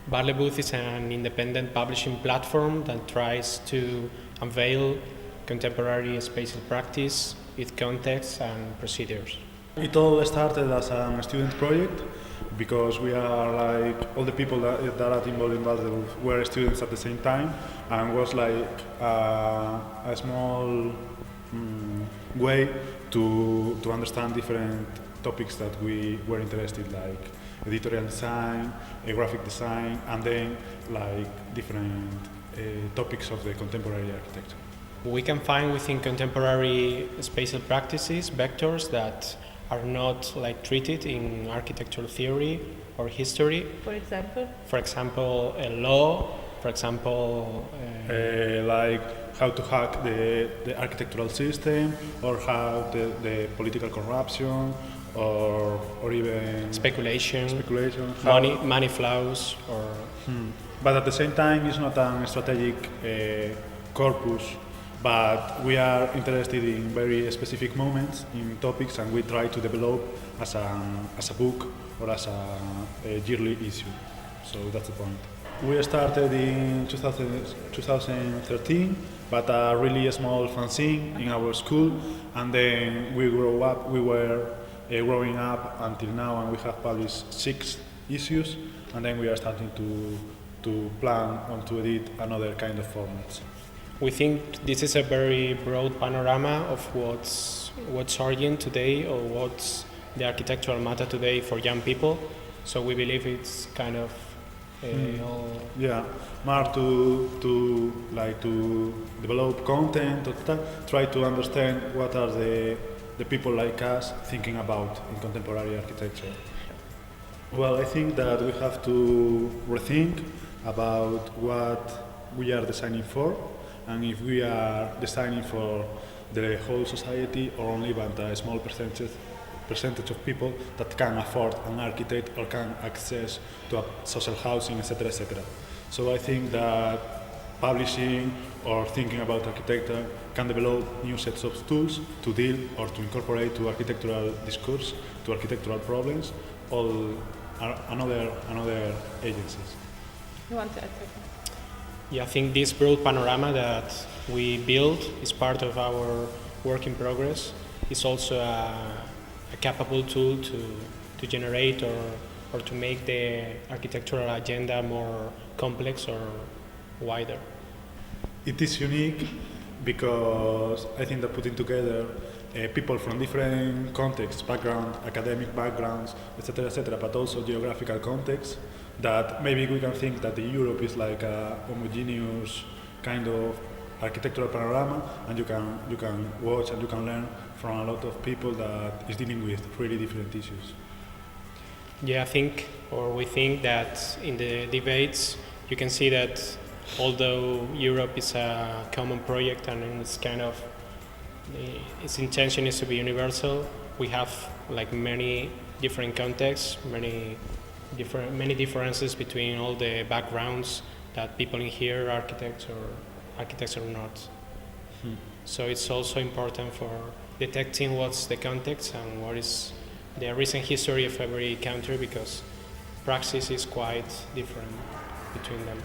Bartlebooth is an independent publishing platform that tries to unveil contemporary spatial practice with context and procedures. It all started as a student project because we are like all the people that are involved in Bartlebooth were students at the same time, and was like a small way to understand different topics that we were interested, like editorial design, graphic design, and then like different topics of the contemporary architecture. We can find within contemporary spatial practices vectors that are not like treated in architectural theory or history. For example, a law. For example, like how to hack the architectural system, or how the political corruption, or even speculation, money flows, or. But at the same time, it's not a strategic corpus. But we are interested in very specific moments in topics, and we try to develop as a book or as a yearly issue. So that's the point. We started in 2013, but a really small fanzine in our school, and then we grew up. We were growing up until now, and we have published 6 issues, and then we are starting to plan and to edit another kind of formats. We think this is a very broad panorama of what's urgent today, or what's the architectural matter today for young people. So we believe it's kind of more to develop content, try to understand what are the people like us thinking about in contemporary architecture. Well, I think that we have to rethink about what we are designing for, and if we are designing for the whole society or only but a small percentage of people that can afford an architect or can access to a social housing, etc., etc. So I think that publishing or thinking about architecture can develop new sets of tools to deal or to incorporate to architectural discourse, to architectural problems, all another agencies. You want to add something? Yeah, I think this broad panorama that we build is part of our work in progress. It's also a capable tool to generate or to make the architectural agenda more complex or wider. It is unique because I think that putting together people from different contexts, academic backgrounds, etc., but also geographical contexts, that maybe we can think that Europe is like a homogeneous kind of architectural panorama, and you can watch and you can learn from a lot of people that is dealing with really different issues. Yeah, we think that in the debates you can see that although Europe is a common project and it's kind of its intention is to be universal, we have like many different contexts, many differences between all the backgrounds that people in here, architects or not. So it's also important for detecting what's the context and what is the recent history of every country, because praxis is quite different between them.